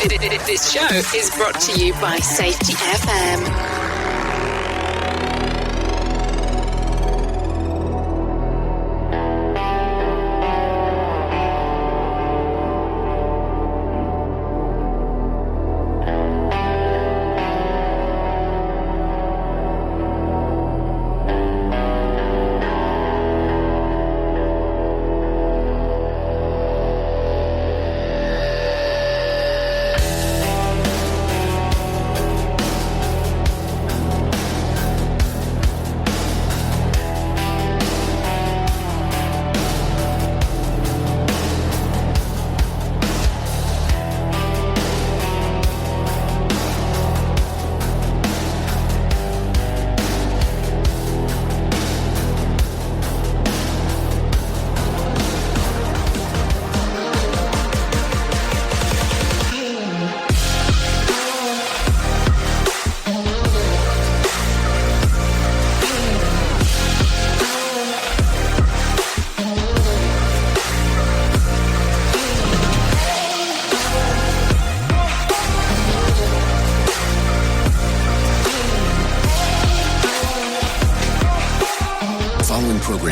This show is brought to you by Safety FM.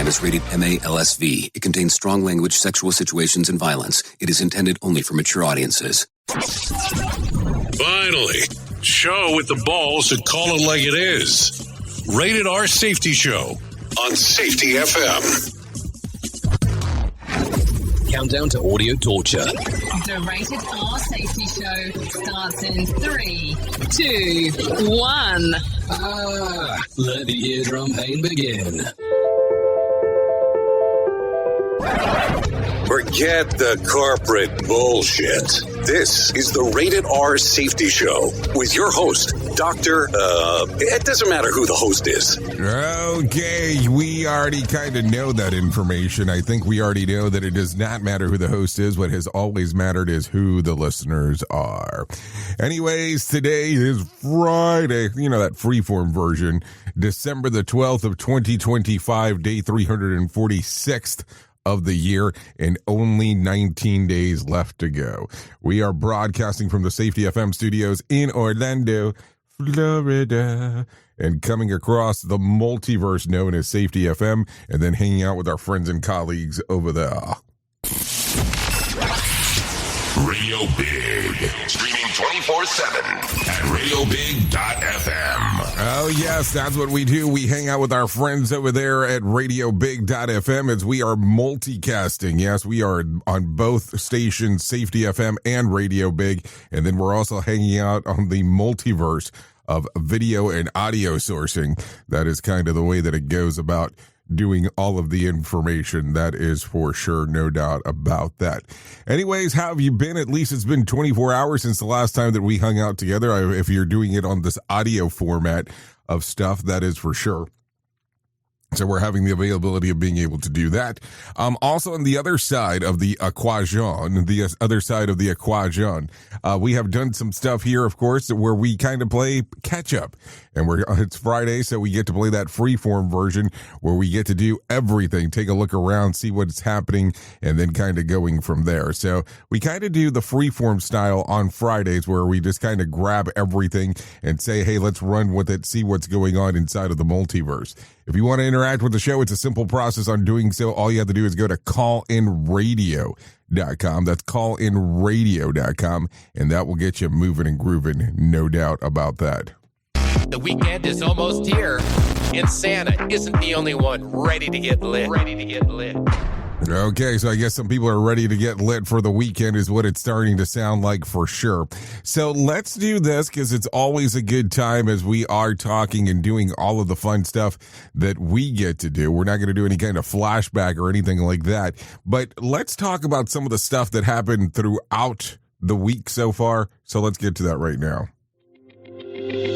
Is rated MA-LSV. It contains strong language, sexual situations, and violence. It is intended only for mature audiences. Finally, show with the balls to call it like it is. Rated R Safety Show on Safety FM. Countdown to audio torture. The Rated R Safety Show starts in 3, 2, 1. Let the eardrum pain begin. Forget the corporate bullshit. This is the Rated R Safety Show with your host, Dr. It doesn't matter who the host is. Okay, we already kind of know that information. I think we already know that it does not matter who the host is. What has always mattered is who the listeners are. Anyways, today is Friday. You know, that freeform version. December the 12th of 2025, day 346th. Of the year, and only 19 days left to go. We are broadcasting from the Safety FM studios in Orlando, Florida, and coming across the multiverse known as Safety FM, and then hanging out with our friends and colleagues over there. Radio Big, streaming 24/7 at radiobig.fm. Oh, yes, that's what we do. We hang out with our friends over there at radiobig.fm as we are multicasting. Yes, we are on both stations, Safety FM and Radio Big, and then we're also hanging out on the multiverse of video and audio sourcing. That is kind of the way that it goes about doing all of the information. That is for sure, no doubt about that. Anyways, how have you been? At least it's been 24 hours since the last time that we hung out together. If you're doing it on this audio format of stuff, that is for sure. So we're having the availability of being able to do that. Also on the other side of the equation, we have done some stuff here, of course, where we kind of play catch up. And it's Friday, so we get to play that freeform version where we get to do everything, take a look around, see what's happening, and then kind of going from there. So we kind of do the freeform style on Fridays where we just kind of grab everything and say, hey, let's run with it, see what's going on inside of the multiverse. If you want to interact with the show, it's a simple process on doing so. All you have to do is go to callinradio.com. That's callinradio.com, and that will get you moving and grooving, no doubt about that. The weekend is almost here, and Santa isn't the only one ready to get lit. Okay, so I guess some people are ready to get lit for the weekend is what it's starting to sound like for sure. So let's do this because it's always a good time as we are talking and doing all of the fun stuff that we get to do. We're not going to do any kind of flashback or anything like that, but let's talk about some of the stuff that happened throughout the week so far. So let's get to that right now.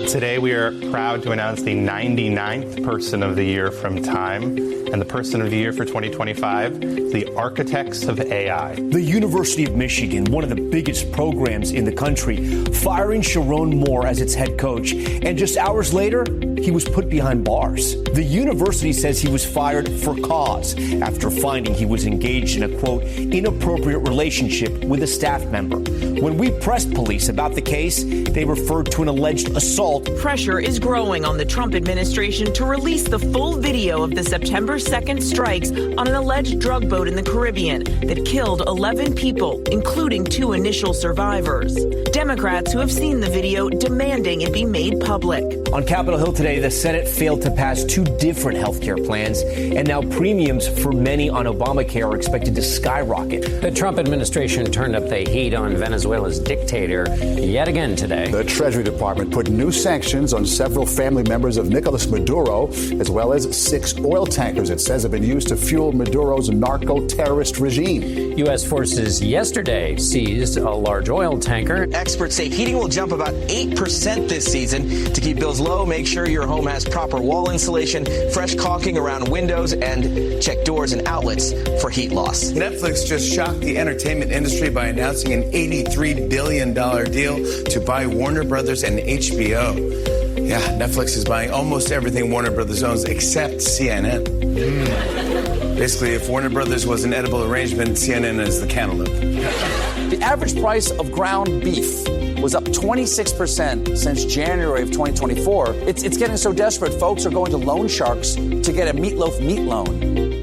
Today we are proud to announce the 99th Person of the Year from Time, and the Person of the Year for 2025, the Architects of AI. The University of Michigan, one of the biggest programs in the country, firing Sharon Moore as its head coach, and just hours later, he was put behind bars. The university says he was fired for cause after finding he was engaged in a, quote, inappropriate relationship with a staff member. When we pressed police about the case, they referred to an alleged assault. Pressure is growing on the Trump administration to release the full video of the September 2nd strikes on an alleged drug boat in the Caribbean that killed 11 people, including 2 initial survivors. Democrats who have seen the video demanding it be made public. On Capitol Hill today, the Senate failed to pass 2 different health care plans, and now premiums for many on Obamacare are expected to skyrocket. The Trump administration turned up the heat on Venezuela's dictator yet again today. The Treasury Department put new sanctions on several family members of Nicolas Maduro, as well as 6 oil tankers it says have been used to fuel Maduro's narco-terrorist regime. U.S. forces yesterday seized a large oil tanker. Experts say heating will jump about 8% this season. To keep bills low, make sure your home has proper wall insulation, fresh caulking around windows, and check doors and outlets for heat loss. Netflix just shocked the entertainment industry by announcing an $83 billion deal to buy Warner Brothers and HBO. Yeah, Netflix is buying almost everything Warner Brothers owns except CNN. Basically, if Warner Brothers was an edible arrangement, CNN is the cantaloupe. The average price of ground beef was up 26% since January of 2024. It's getting so desperate, folks are going to loan sharks to get a meatloaf meat loan.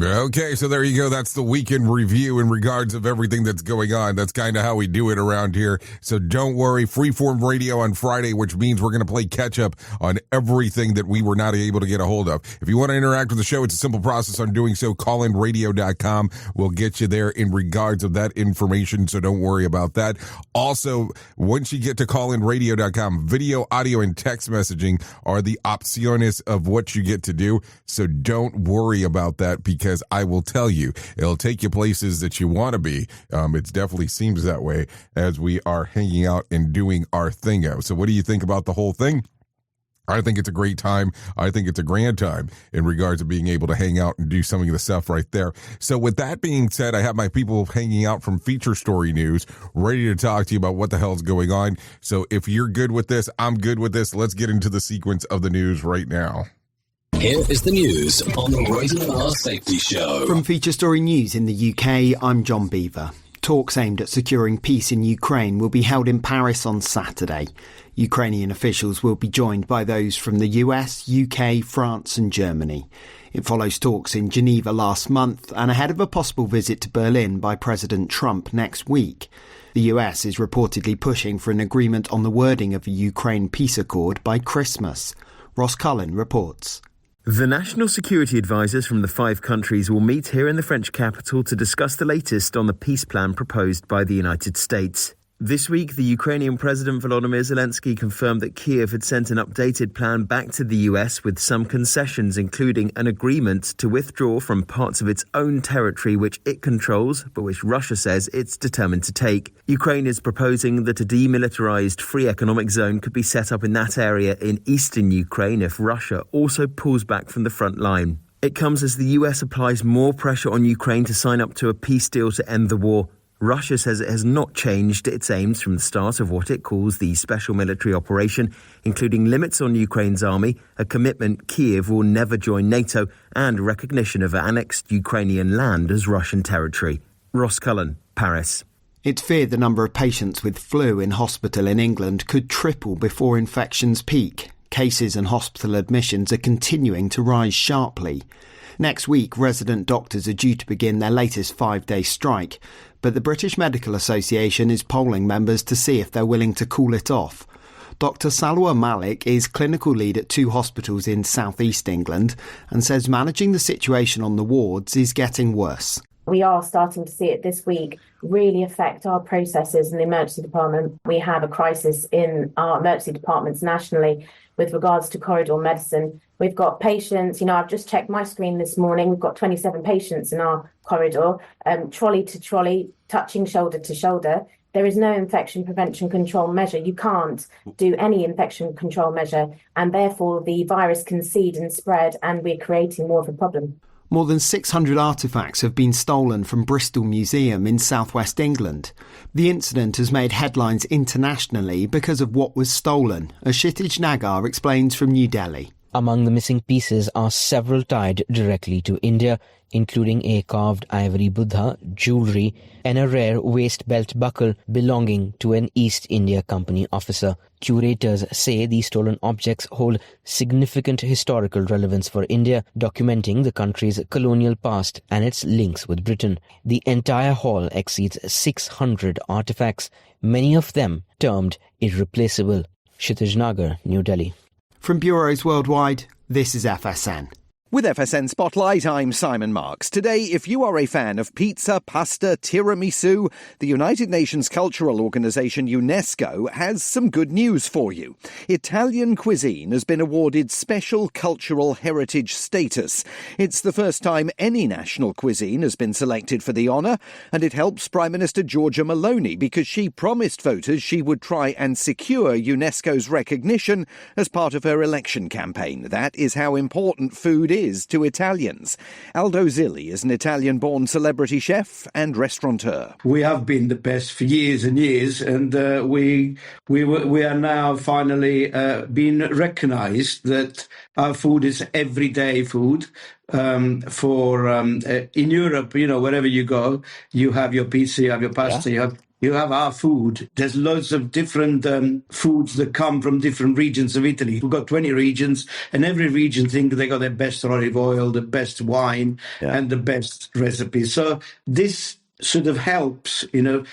Okay, so there you go. That's the weekend review in regards of everything that's going on. That's kind of how we do it around here. So don't worry. Freeform Radio on Friday, which means we're going to play catch up on everything that we were not able to get a hold of. If you want to interact with the show, it's a simple process on doing so. Callinradio.com will get you there in regards of that information. So don't worry about that. Also, once you get to callinradio.com, video, audio, and text messaging are the opciones of what you get to do. So don't worry about that, because I will tell you, it'll take you places that you want to be. It definitely seems that way as we are hanging out and doing our thingo. So what do you think about the whole thing? I think it's a great time. I think it's a grand time in regards to being able to hang out and do some of the stuff right there. So with that being said, I have my people hanging out from Feature Story News, ready to talk to you about what the hell's going on. So if you're good with this, I'm good with this. Let's get into the sequence of the news right now. Here is the news on the Rated R Safety Show. From Feature Story News in the UK, I'm John Beaver. Talks aimed at securing peace in Ukraine will be held in Paris on Saturday. Ukrainian officials will be joined by those from the US, UK, France and Germany. It follows talks in Geneva last month and ahead of a possible visit to Berlin by President Trump next week. The US is reportedly pushing for an agreement on the wording of a Ukraine peace accord by Christmas. Ross Cullen reports. The national security advisors from the 5 countries will meet here in the French capital to discuss the latest on the peace plan proposed by the United States. This week, the Ukrainian President Volodymyr Zelensky confirmed that Kiev had sent an updated plan back to the US with some concessions, including an agreement to withdraw from parts of its own territory which it controls, but which Russia says it's determined to take. Ukraine is proposing that a demilitarized free economic zone could be set up in that area in eastern Ukraine if Russia also pulls back from the front line. It comes as the US applies more pressure on Ukraine to sign up to a peace deal to end the war. Russia says it has not changed its aims from the start of what it calls the special military operation, including limits on Ukraine's army, a commitment Kiev will never join NATO, and recognition of annexed Ukrainian land as Russian territory. Ross Cullen, Paris. It's feared the number of patients with flu in hospital in England could triple before infections peak. Cases and hospital admissions are continuing to rise sharply. Next week, resident doctors are due to begin their latest 5-day strike, but the British Medical Association is polling members to see if they're willing to cool it off. Dr Salwa Malik is clinical lead at 2 hospitals in South East England and says managing the situation on the wards is getting worse. We are starting to see it this week really affect our processes in the emergency department. We have a crisis in our emergency departments nationally with regards to corridor medicine. We've got patients, I've just checked my screen this morning. We've got 27 patients in our corridor, trolley to trolley, touching shoulder to shoulder. There is no infection prevention control measure. You can't do any infection control measure, and therefore the virus can seed and spread, and we're creating more of a problem. More than 600 artefacts have been stolen from Bristol Museum in southwest England. The incident has made headlines internationally because of what was stolen, as Kshitij Nagar explains from New Delhi. Among the missing pieces are several tied directly to India, including a carved ivory Buddha, jewellery, and a rare waist belt buckle belonging to an East India Company officer. Curators say these stolen objects hold significant historical relevance for India, documenting the country's colonial past and its links with Britain. The entire haul exceeds 600 artefacts, many of them termed irreplaceable. Kshitij Nagar, New Delhi. From bureaus worldwide, this is FSN. With FSN Spotlight, I'm Simon Marks. Today, if you are a fan of pizza, pasta, tiramisu, the United Nations cultural organisation UNESCO has some good news for you. Italian cuisine has been awarded special cultural heritage status. It's the first time any national cuisine has been selected for the honour, and it helps Prime Minister Giorgia Meloni because she promised voters she would try and secure UNESCO's recognition as part of her election campaign. That is how important food is to Italians. Aldo Zilli is an Italian-born celebrity chef and restaurateur. We have been the best for years and years, and we are now finally being recognised that our food is everyday food. In Europe, wherever you go, you have your pizza, you have your pasta, you have our food. There's loads of different foods that come from different regions of Italy. We've got 20 regions, and every region think they got the best olive oil, the best wine, and the best recipes. So this sort of helps, in a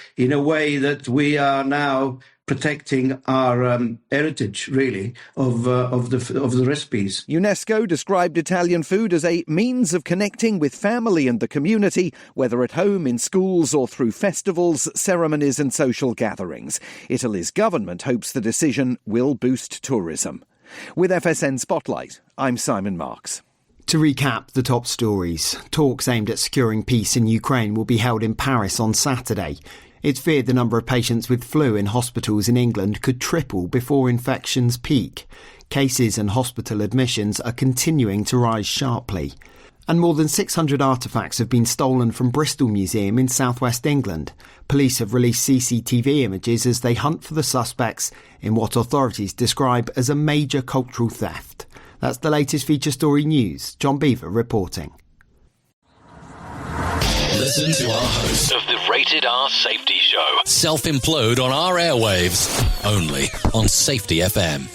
way that we are now protecting our heritage, really, of the recipes. UNESCO described Italian food as a means of connecting with family and the community, whether at home, in schools, or through festivals, ceremonies and social gatherings. Italy's government hopes the decision will boost tourism. With FSN Spotlight, I'm Simon Marks. To recap the top stories, talks aimed at securing peace in Ukraine will be held in Paris on Saturday. It's feared the number of patients with flu in hospitals in England could triple before infections peak. Cases and hospital admissions are continuing to rise sharply. And more than 600 artefacts have been stolen from Bristol Museum in southwest England. Police have released CCTV images as they hunt for the suspects in what authorities describe as a major cultural theft. That's the latest feature story news. John Beaver reporting. Listen to our host of the Rated R Safety Show self-implode on our airwaves, only on Safety FM.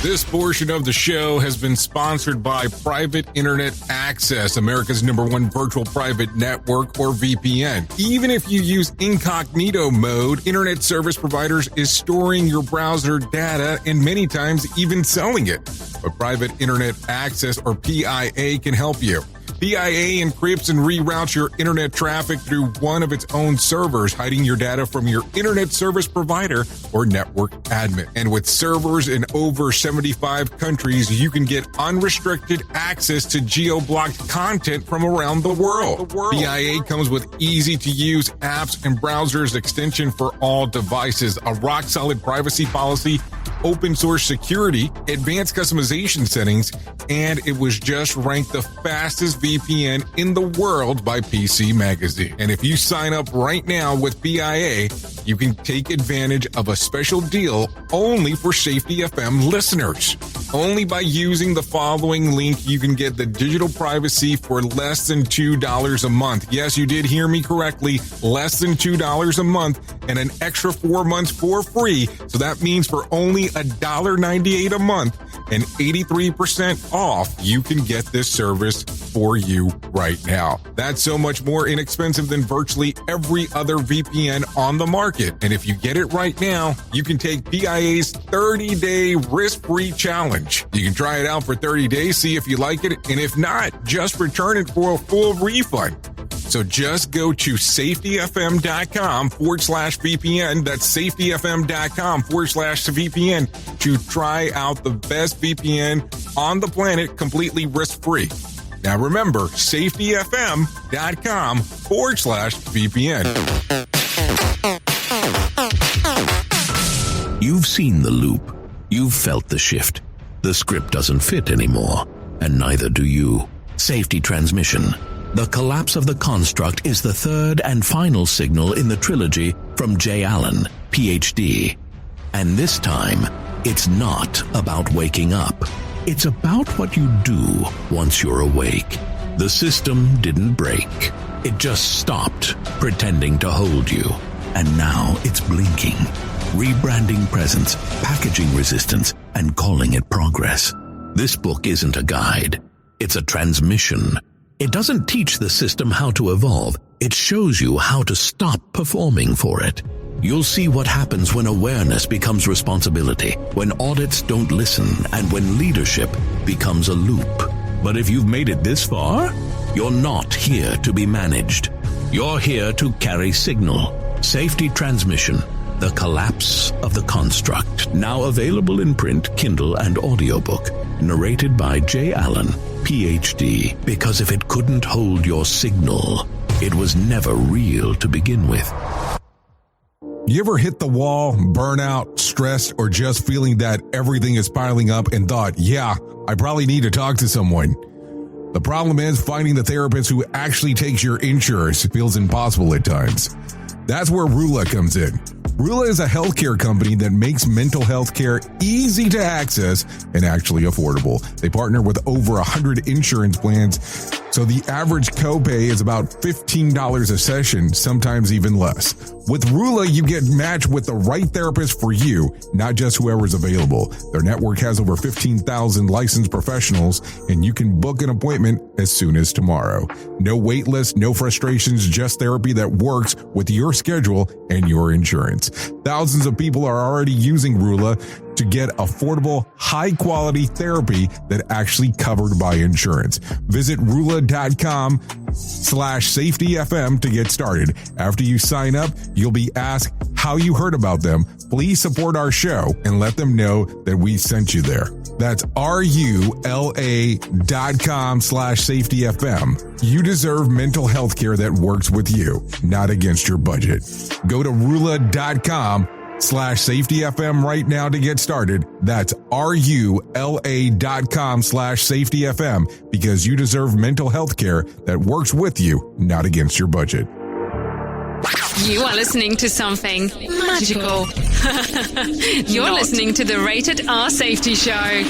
This portion of the show has been sponsored by Private Internet Access, America's #1 virtual private network, or VPN. Even if you use incognito mode, Internet Service Providers is storing your browser data and many times even selling it. But Private Internet Access, or PIA, can help you. PIA encrypts and reroutes your internet traffic through one of its own servers, hiding your data from your internet service provider or network admin. And with servers in over 75 countries, you can get unrestricted access to geo-blocked content from around the world. PIA comes with easy-to-use apps and browsers extension for all devices, a rock-solid privacy policy, open source security, advanced customization settings, and it was just ranked the fastest VPN in the world by PC Magazine. And if you sign up right now with PIA, you can take advantage of a special deal only for Safety FM listeners. Only by using the following link, you can get the digital privacy for less than $2 a month. Yes, you did hear me correctly, less than $2 a month, and an extra 4 months for free. So that means for only $1.98 a month and 83% off, you can get this service for you right now. That's so much more inexpensive than virtually every other VPN on the market. And if you get it right now, you can take PIA's 30-day risk-free challenge. You can try it out for 30 days, see if you like it, and if not, just return it for a full refund. So just go to safetyfm.com/VPN. That's safetyfm.com/VPN to try out the best VPN on the planet completely risk-free. Now remember, safetyfm.com/VPN. You've seen the loop. You've felt the shift. The script doesn't fit anymore, and neither do you. Safety transmission. The collapse of the construct is the third and final signal in the trilogy from J. Allen, Ph.D. And this time, it's not about waking up. It's about what you do once you're awake. The system didn't break. It just stopped pretending to hold you. And now it's blinking, rebranding presence, packaging resistance, and calling it progress. This book isn't a guide. It's a transmission. It doesn't teach the system how to evolve. It shows you how to stop performing for it. You'll see what happens when awareness becomes responsibility, when audits don't listen, and when leadership becomes a loop. But if you've made it this far, you're not here to be managed. You're here to carry signal. Safety transmission. The collapse of the construct. Now available in print, Kindle, and audiobook. Narrated by J. Allen, Ph.D. Because if it couldn't hold your signal, it was never real to begin with. You ever hit the wall, burnout, stressed, or just feeling that everything is piling up and thought, yeah, I probably need to talk to someone? The problem is finding the therapist who actually takes your insurance feels impossible at times. That's where Rula comes in. Rula is a healthcare company that makes mental health care easy to access and actually affordable. They partner with over 100 insurance plans, so the average copay is about $15 a session, sometimes even less. With Rula, you get matched with the right therapist for you, not just whoever's available. Their network has over 15,000 licensed professionals, and you can book an appointment as soon as tomorrow. No wait list, no frustrations, just therapy that works with your schedule and your insurance. Thousands of people are already using Rula to get affordable, high-quality therapy that actually covered by insurance. Visit Rula.com/safetyfm to get started. After you sign up, you'll be asked how you heard about them. Please support our show and let them know that we sent you there. That's RULA.com/safetyfm. You deserve mental health care that works with you, not against your budget. Go to Rula.com/safetyfm right now to get started. That's RULA.com/safetyfm because you deserve mental health care that works with you, not against your budget. You are listening to something magical. You're listening to the Rated R Safety Show.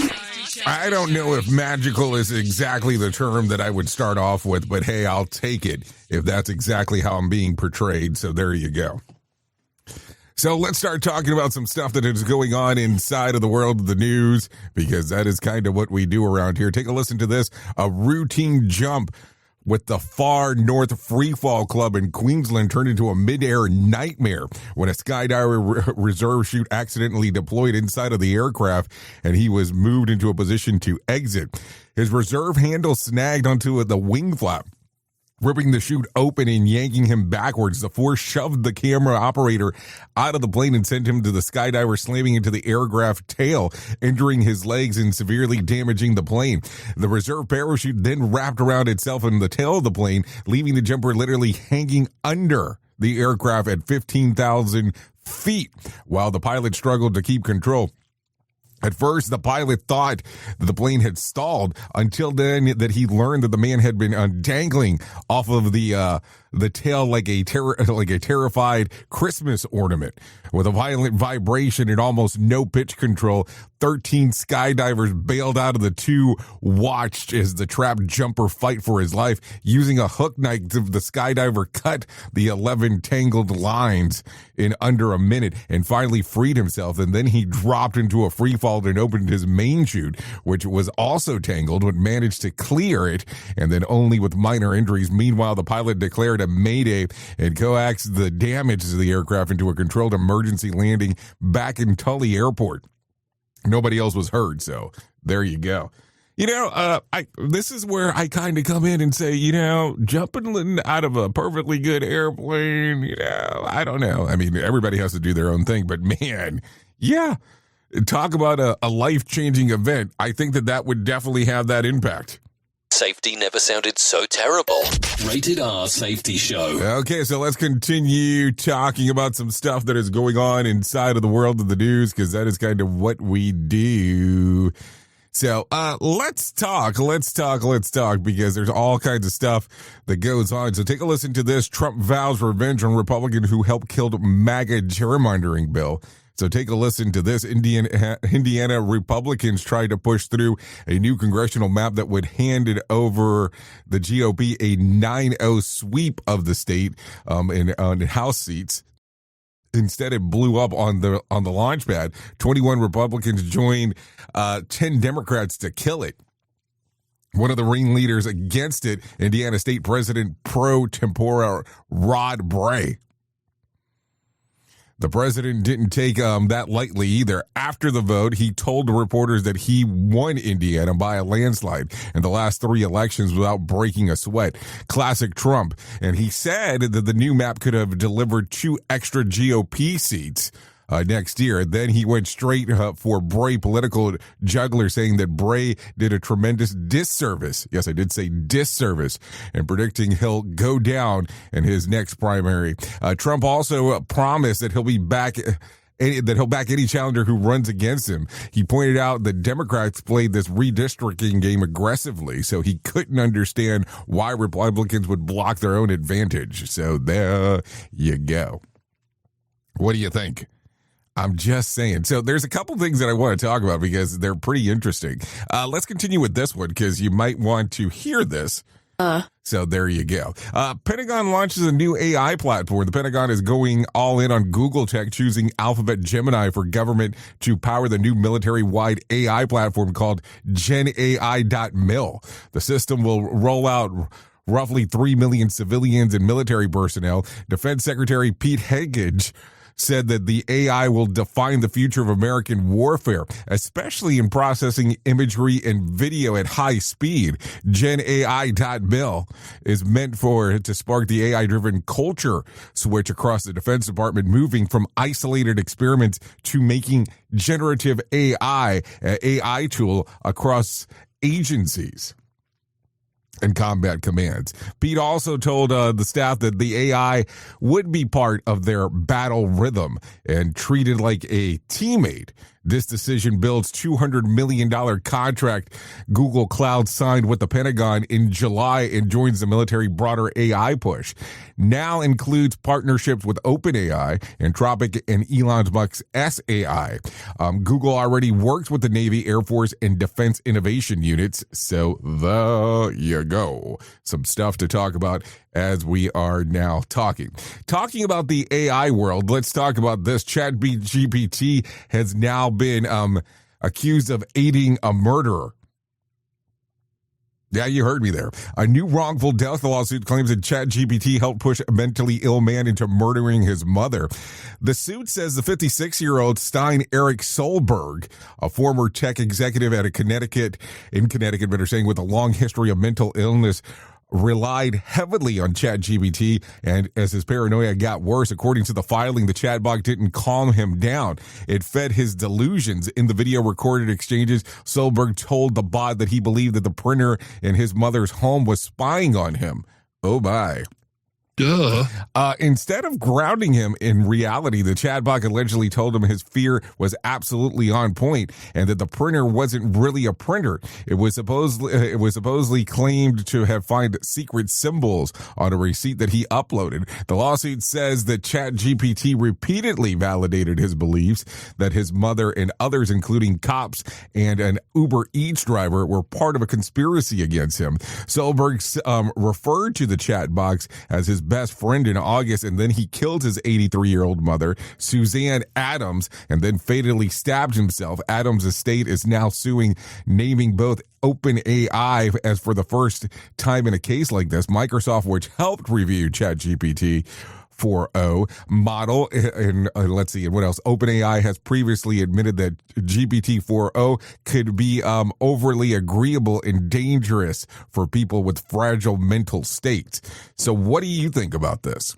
I don't know if magical is exactly the term that I would start off with, but hey, I'll take it if that's exactly how I'm being portrayed. So there you go. So let's start talking about some stuff that is going on inside of the world of the news, because that is kind of what we do around here. Take a listen to this. A routine jump with the Far North Freefall Club in Queensland turned into a mid-air nightmare when a skydiver reserve chute accidentally deployed inside of the aircraft and he was moved into a position to exit. His reserve handle snagged onto the wing flap, ripping the chute open and yanking him backwards. The force shoved the camera operator out of the plane and sent him to the skydiver, slamming into the aircraft tail, injuring his legs and severely damaging the plane. The reserve parachute then wrapped around itself in the tail of the plane, leaving the jumper literally hanging under the aircraft at 15,000 feet, while the pilot struggled to keep control. At first, the pilot thought that the plane had stalled, until then that he learned that the man had been dangling off of the tail like a terrified Christmas ornament. With a violent vibration and almost no pitch control, 13 skydivers bailed out of the two, watched as the trapped jumper fight for his life. Using a hook knife, the skydiver cut the 11 tangled lines in under a minute and finally freed himself. And then he dropped into a free fall and opened his main chute, which was also tangled, but managed to clear it, and then only with minor injuries. Meanwhile, the pilot declared a mayday and coaxed the damage to the aircraft into a controlled emergency landing back in Tully Airport. Nobody else was hurt, so there you go. This is where I kind of come in and say, jumping out of a perfectly good airplane, I don't know. I mean, everybody has to do their own thing, but man, yeah, talk about a life-changing event. I think that would definitely have that impact. Safety never sounded so terrible. Rated R Safety Show. Okay, so let's continue talking about some stuff that is going on inside of the world of the news, because that is kind of what we do. So let's talk, because there's all kinds of stuff that goes on. So take a listen to this. Trump vows revenge on Republican who helped kill MAGA gerrymandering bill. So take a listen to this. Indiana Republicans tried to push through a new congressional map that would hand it over the GOP a 9-0 sweep of the state on House seats. Instead, it blew up on the launch pad. 21 Republicans joined 10 Democrats to kill it. One of the ringleaders against it, Indiana State President pro tempore Rod Bray. The president didn't take that lightly either. After the vote, he told the reporters that he won Indiana by a landslide in the last 3 elections without breaking a sweat. Classic Trump. And he said that the new map could have delivered 2 extra GOP seats next year. Then he went straight for Bray political juggler, saying that Bray did a tremendous disservice. Yes, I did say disservice, and predicting he'll go down in his next primary. Trump also promised that he'll back any challenger who runs against him. He pointed out that Democrats played this redistricting game aggressively, so he couldn't understand why Republicans would block their own advantage. So there you go. What do you think? I'm just saying. So there's a couple things that I want to talk about because they're pretty interesting. Let's continue with this one because you might want to hear this. So there you go. Pentagon launches a new AI platform. The Pentagon is going all in on Google tech, choosing Alphabet Gemini for government to power the new military-wide AI platform called GenAI.mil. The system will roll out roughly 3 million civilians and military personnel. Defense Secretary Pete Hegseth said that the AI will define the future of American warfare, especially in processing imagery and video at high speed. GenAI.mil is meant to spark the AI-driven culture switch across the Defense Department, moving from isolated experiments to making generative AI an AI tool across agencies and combat commands. Pete also told the staff that the AI would be part of their battle rhythm and treated like a teammate. This decision builds $200 million contract Google Cloud signed with the Pentagon in July and joins the military broader AI push. Now includes partnerships with OpenAI, Anthropic, and Elon Musk's SAI. Google already works with the Navy, Air Force, and Defense Innovation Units. So there you go. Some stuff to talk about as we are now talking. Talking about the AI world, let's talk about this. ChatGPT has now been accused of aiding a murderer. Yeah, you heard me there. A new wrongful death lawsuit claims that ChatGPT helped push a mentally ill man into murdering his mother. The suit says the 56-year-old Stein Eric Solberg, a former tech executive in Connecticut, better saying, with a long history of mental illness, relied heavily on ChatGPT, and as his paranoia got worse, according to the filing, the chatbot didn't calm him down. It fed his delusions. In the video recorded exchanges, Solberg told the bot that he believed that the printer in his mother's home was spying on him. Oh, my. Duh. Instead of grounding him in reality, the chatbot allegedly told him his fear was absolutely on point and that the printer wasn't really a printer. It was supposedly claimed to have found secret symbols on a receipt that he uploaded. The lawsuit says that ChatGPT repeatedly validated his beliefs that his mother and others, including cops and an Uber Eats driver, were part of a conspiracy against him. Solberg referred to the chatbox as his best friend in August, and then he killed his 83-year-old mother, Suzanne Adams, and then fatally stabbed himself. Adams' estate is now suing, naming both OpenAI as for the first time in a case like this. Microsoft, which helped review ChatGPT 4.0 model, and let's see, and what else? OpenAI has previously admitted that GPT 4.0 could be overly agreeable and dangerous for people with fragile mental states. So what do you think about this?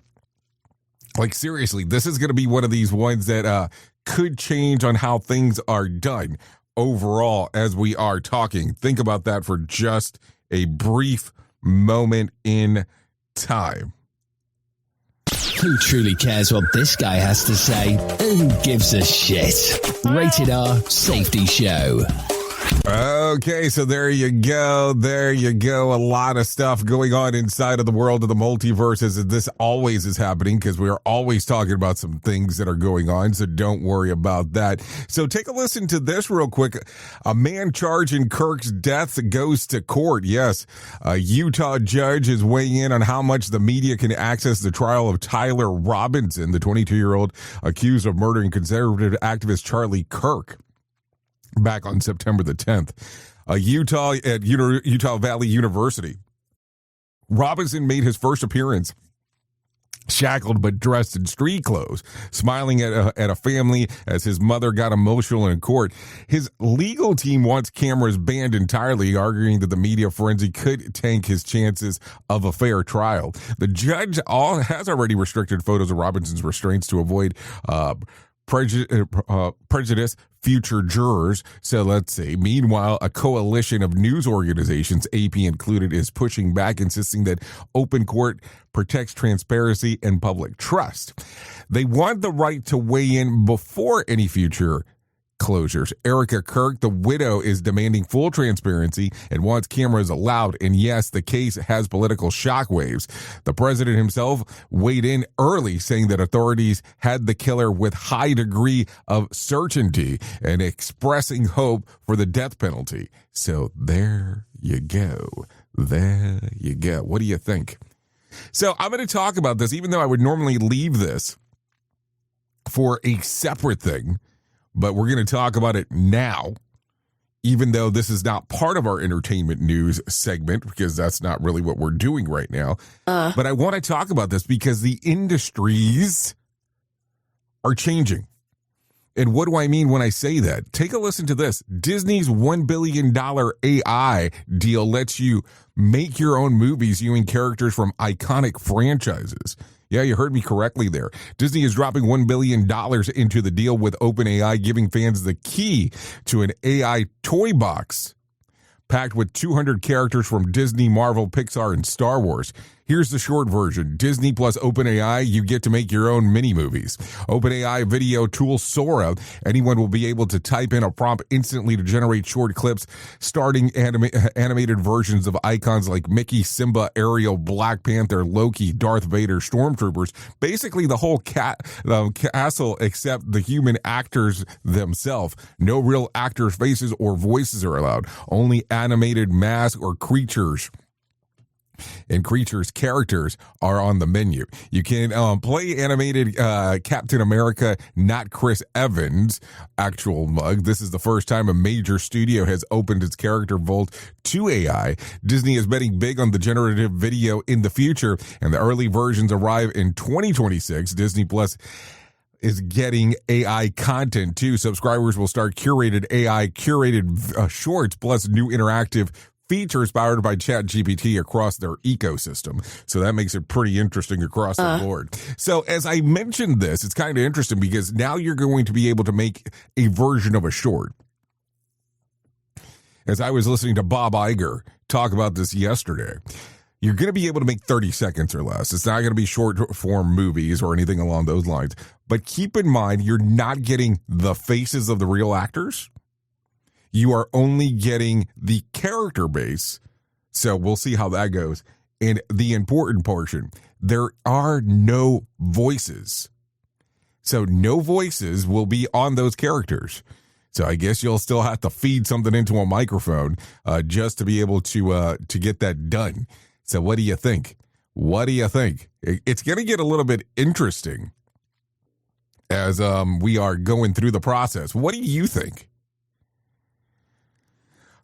Like, seriously, this is going to be one of these ones that could change on how things are done overall as we are talking. Think about that for just a brief moment in time. Who truly cares what this guy has to say? Who gives a shit? Rated R Safety Show. Okay, so there you go. There you go. A lot of stuff going on inside of the world of the multiverse, as this always is happening, because we are always talking about some things that are going on, so don't worry about that. So take a listen to this real quick. A man charged in Kirk's death goes to court. Yes, a Utah judge is weighing in on how much the media can access the trial of Tyler Robinson, the 22-year-old accused of murdering conservative activist Charlie Kirk back on September the 10th. Utah at Utah Valley University. Robinson made his first appearance shackled but dressed in street clothes, smiling at a family as his mother got emotional in court. His legal team wants cameras banned entirely, arguing that the media frenzy could tank his chances of a fair trial. The judge has already restricted photos of Robinson's restraints to avoid prejudice future jurors. So let's see. Meanwhile, a coalition of news organizations, AP included, is pushing back, insisting that open court protects transparency and public trust. They want the right to weigh in before any future closures. Erica Kirk, the widow, is demanding full transparency and wants cameras allowed. And yes, the case has political shockwaves. The president himself weighed in early, saying that authorities had the killer with high degree of certainty and expressing hope for the death penalty. So there you go. There you go. What do you think? So I'm going to talk about this, even though I would normally leave this for a separate thing. But we're going to talk about it now, even though this is not part of our entertainment news segment, because that's not really what we're doing right now. But I want to talk about this because the industries are changing. And what do I mean when I say that? Take a listen to this. Disney's $1 billion AI deal lets you make your own movies using characters from iconic franchises. Yeah, you heard me correctly there. Disney is dropping $1 billion into the deal with OpenAI, giving fans the key to an AI toy box packed with 200 characters from Disney, Marvel, Pixar, and Star Wars. Here's the short version. Disney plus OpenAI, you get to make your own mini-movies. OpenAI video tool Sora, anyone will be able to type in a prompt instantly to generate short clips, starting animated versions of icons like Mickey, Simba, Ariel, Black Panther, Loki, Darth Vader, Stormtroopers, basically the whole castle except the human actors themselves. No real actors' faces or voices are allowed. Only animated masks or creatures. And creatures' characters are on the menu. You can play animated Captain America, not Chris Evans, actual mug. This is the first time a major studio has opened its character vault to AI. Disney is betting big on the generative video in the future, and the early versions arrive in 2026. Disney Plus is getting AI content too. Subscribers will start curated shorts plus new interactive features powered by ChatGPT across their ecosystem. So that makes it pretty interesting across the board. So as I mentioned this, it's kind of interesting because now you're going to be able to make a version of a short. As I was listening to Bob Iger talk about this yesterday, you're going to be able to make 30 seconds or less. It's not going to be short form movies or anything along those lines. But keep in mind, you're not getting the faces of the real actors. You are only getting the character base. So we'll see how that goes. And the important portion, there are no voices. So no voices will be on those characters. So I guess you'll still have to feed something into a microphone just to be able to get that done. So what do you think? What do you think? It's going to get a little bit interesting as we are going through the process. What do you think?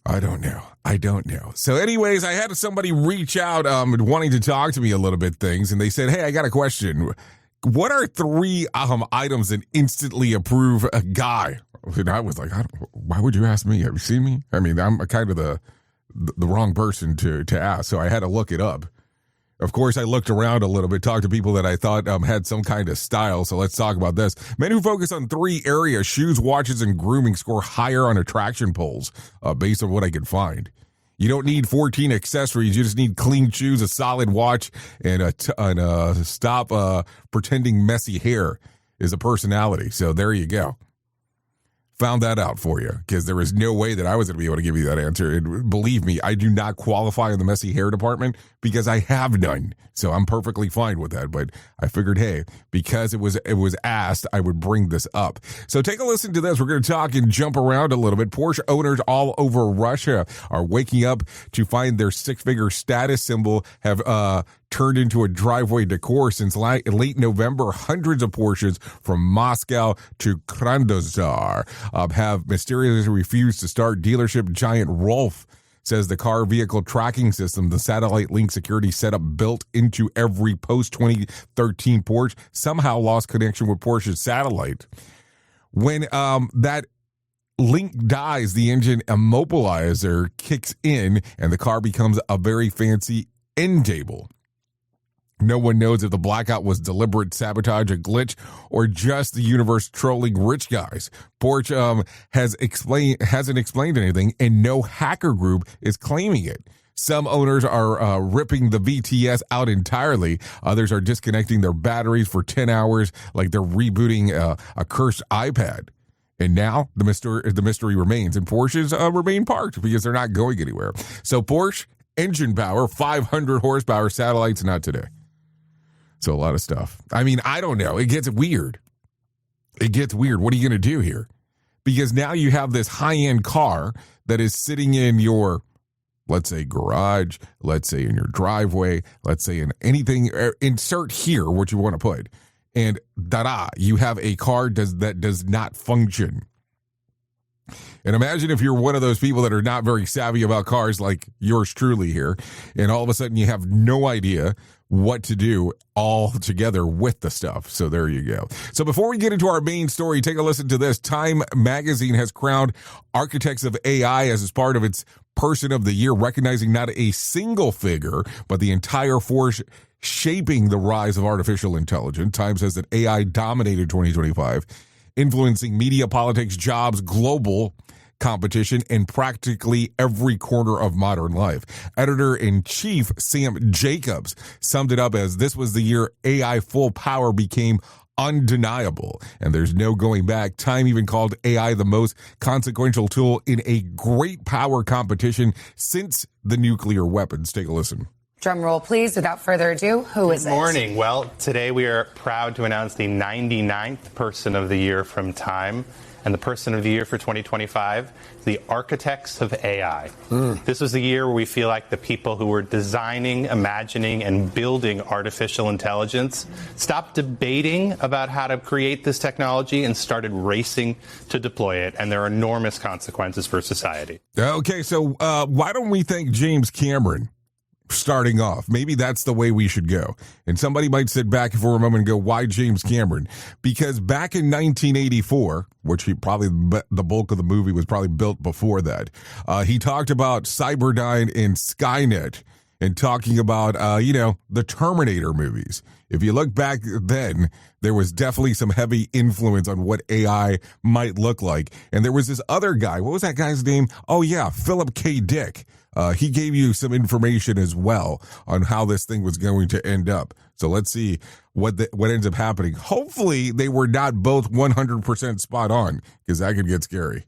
I don't know. So anyways, I had somebody reach out wanting to talk to me a little bit things, and they said, hey, I got a question. What are 3 items that instantly approve a guy? And I was like, why would you ask me? Have you seen me? I mean, I'm kind of the wrong person to ask, so I had to look it up. Of course, I looked around a little bit, talked to people that I thought had some kind of style. So let's talk about this. Men who focus on 3 areas, shoes, watches, and grooming, score higher on attraction polls based on what I could find. You don't need 14 accessories. You just need clean shoes, a solid watch, and stop pretending messy hair is a personality. So there you go. found that out for you, because there is no way that I was going to be able to give you that answer. And believe me, I do not qualify in the messy hair department because I have none. So I'm perfectly fine with that. But I figured, hey, because it was asked, I would bring this up. So take a listen to this. We're going to talk and jump around a little bit. Porsche owners all over Russia are waking up to find their six-figure status symbol have turned into a driveway decor. Since late November, hundreds of Porsches from Moscow to Krasnodar have mysteriously refused to start. Dealership giant Rolf says the car vehicle tracking system, the satellite link security setup built into every post-2013 Porsche, somehow lost connection with Porsche's satellite. When that link dies, the engine immobilizer kicks in and the car becomes a very fancy end table. No one knows if the blackout was deliberate sabotage, a glitch, or just the universe trolling rich guys. Porsche hasn't explained anything, and no hacker group is claiming it. Some owners are ripping the VTS out entirely. Others are disconnecting their batteries for 10 hours like they're rebooting a cursed iPad. And now the mystery remains, and Porsches remain parked because they're not going anywhere. So Porsche, engine power, 500 horsepower, satellites, not today. So a lot of stuff. I mean, I don't know. It gets weird. What are you going to do here? Because now you have this high-end car that is sitting in your, let's say, garage, let's say in your driveway, let's say in anything, insert here what you want to put. And you have a car that does not function. And imagine if you're one of those people that are not very savvy about cars like yours truly here, and all of a sudden you have no idea what to do all together with the stuff. So there you go. So before we get into our main story, take a listen to this. Time magazine has crowned architects of AI as part of its Person of the Year, recognizing not a single figure, but the entire force shaping the rise of artificial intelligence. Time says that AI dominated 2025, influencing media, politics, jobs, global competition, and practically every corner of modern life. Editor-in-chief Sam Jacobs summed it up as, this was the year AI full power became undeniable, and there's no going back. Time even called AI the most consequential tool in a great power competition since the nuclear weapons. Take a listen. Drum roll, please. Without further ado, who is it? Good morning. Well, today we are proud to announce the 99th Person of the Year from Time. And the Person of the Year for 2025, the architects of AI. This was the year where we feel like the people who were designing, imagining, and building artificial intelligence stopped debating about how to create this technology and started racing to deploy it. And there are enormous consequences for society. Okay, so why don't we thank James Cameron? Starting off, maybe that's the way we should go. And somebody might sit back for a moment and go, why James Cameron? Because back in 1984, which the bulk of the movie was probably built before that, he talked about Cyberdyne and Skynet and talking about, the Terminator movies. If you look back then, there was definitely some heavy influence on what AI might look like. And there was this other guy. What was that guy's name? Oh, yeah, Philip K. Dick. He gave you some information as well on how this thing was going to end up. So let's see what ends up happening. Hopefully, they were not both 100% spot on, because that could get scary.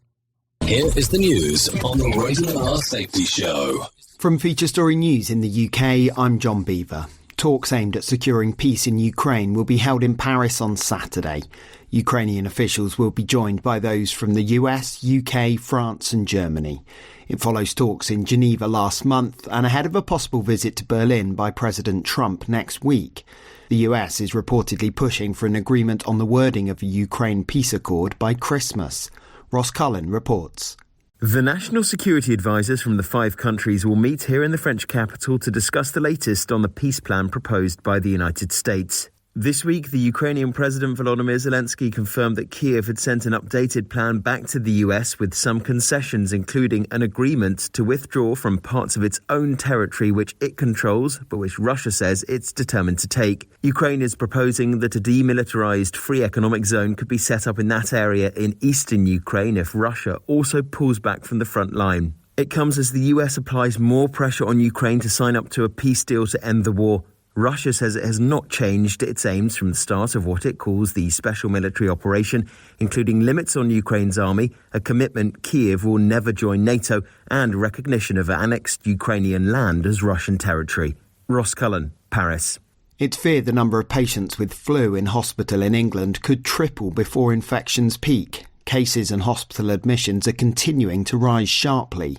Here is the news on the Rated R Safety Show. From Feature Story News in the UK, I'm John Beaver. Talks aimed at securing peace in Ukraine will be held in Paris on Saturday. Ukrainian officials will be joined by those from the US, UK, France and Germany. It follows talks in Geneva last month and ahead of a possible visit to Berlin by President Trump next week. The US is reportedly pushing for an agreement on the wording of a Ukraine peace accord by Christmas. Ross Cullen reports. The national security advisors from the 5 countries will meet here in the French capital to discuss the latest on the peace plan proposed by the United States. This week, the Ukrainian President Volodymyr Zelensky confirmed that Kyiv had sent an updated plan back to the US with some concessions, including an agreement to withdraw from parts of its own territory which it controls, but which Russia says it's determined to take. Ukraine is proposing that a demilitarized free economic zone could be set up in that area in eastern Ukraine if Russia also pulls back from the front line. It comes as the US applies more pressure on Ukraine to sign up to a peace deal to end the war. Russia says it has not changed its aims from the start of what it calls the special military operation, including limits on Ukraine's army, a commitment Kyiv will never join NATO, and recognition of annexed Ukrainian land as Russian territory. Ross Cullen, Paris. It's feared the number of patients with flu in hospital in England could triple before infections peak. Cases and hospital admissions are continuing to rise sharply.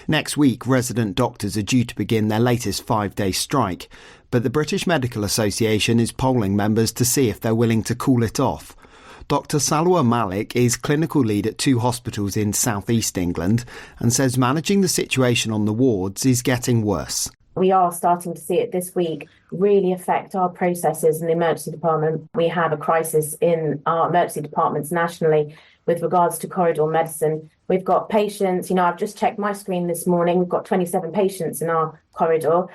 Next week, resident doctors are due to begin their latest 5-day strike, but the British Medical Association is polling members to see if they're willing to cool it off. Dr Salwa Malik is clinical lead at 2 hospitals in South East England and says managing the situation on the wards is getting worse. We are starting to see it this week really affect our processes in the emergency department. We have a crisis in our emergency departments nationally with regards to corridor medicine. We've got patients, I've just checked my screen this morning. We've got 27 patients in our corridor,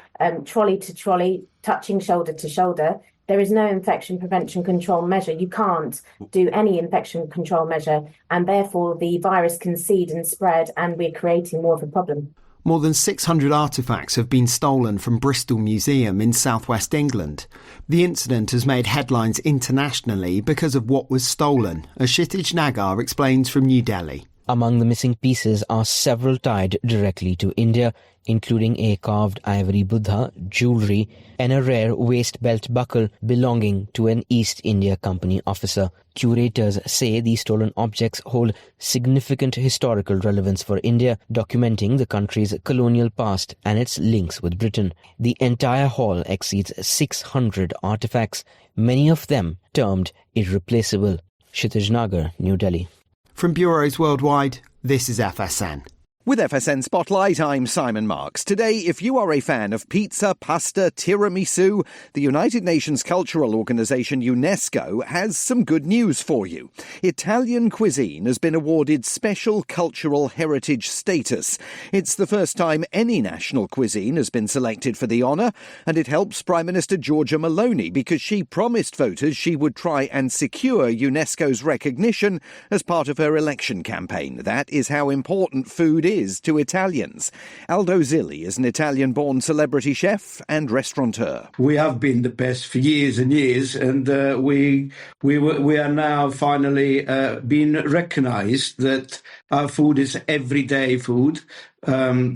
trolley to trolley, touching shoulder to shoulder. There is no infection prevention control measure. You can't do any infection control measure, and therefore the virus can seed and spread, and we're creating more of a problem. More than 600 artefacts have been stolen from Bristol Museum in southwest England. The incident has made headlines internationally because of what was stolen, as Kshitij Nagar explains from New Delhi. Among the missing pieces are several tied directly to India, including a carved ivory Buddha, jewellery, and a rare waist belt buckle belonging to an East India Company officer. Curators say these stolen objects hold significant historical relevance for India, documenting the country's colonial past and its links with Britain. The entire haul exceeds 600 artefacts, many of them termed irreplaceable. Kshitij Nagar, New Delhi. From bureaus worldwide, this is FSN. With FSN Spotlight, I'm Simon Marks. Today, if you are a fan of pizza, pasta, tiramisu, the United Nations cultural organisation UNESCO has some good news for you. Italian cuisine has been awarded special cultural heritage status. It's the first time any national cuisine has been selected for the honour, and it helps Prime Minister Giorgia Meloni because she promised voters she would try and secure UNESCO's recognition as part of her election campaign. That is how important food is to Italians. Aldo Zilli is an Italian-born celebrity chef and restaurateur. We have been the best for years and years, and we are now finally being recognised that our food is everyday food. In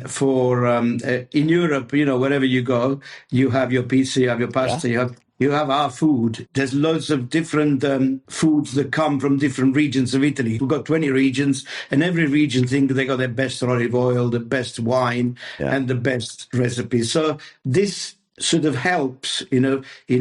Europe, wherever you go, you have your pizza, you have your pasta, you have our food. There's loads of different foods that come from different regions of Italy. We've got 20 regions, and every region thinks they got the best olive oil, the best wine, and the best recipes. So this sort of helps, in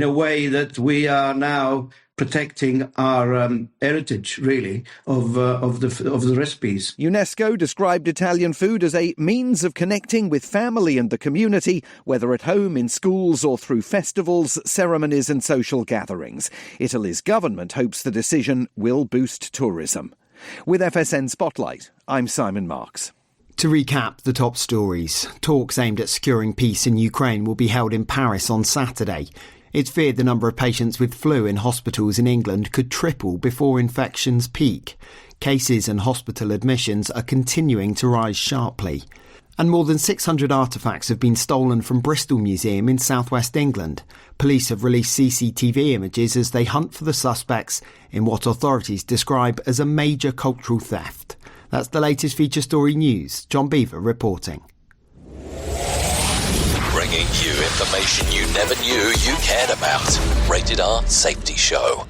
a way that we are now protecting our heritage, really, of the recipes. UNESCO described Italian food as a means of connecting with family and the community, whether at home, in schools, or through festivals, ceremonies and social gatherings. Italy's government hopes the decision will boost tourism. With FSN Spotlight, I'm Simon Marks. To recap the top stories, talks aimed at securing peace in Ukraine will be held in Paris on Saturday. It's feared the number of patients with flu in hospitals in England could triple before infections peak. Cases and hospital admissions are continuing to rise sharply. And more than 600 artefacts have been stolen from Bristol Museum in southwest England. Police have released CCTV images as they hunt for the suspects in what authorities describe as a major cultural theft. That's the latest feature story news. John Beaver reporting. Bringing you information you never knew you cared about. Rated R Safety Show.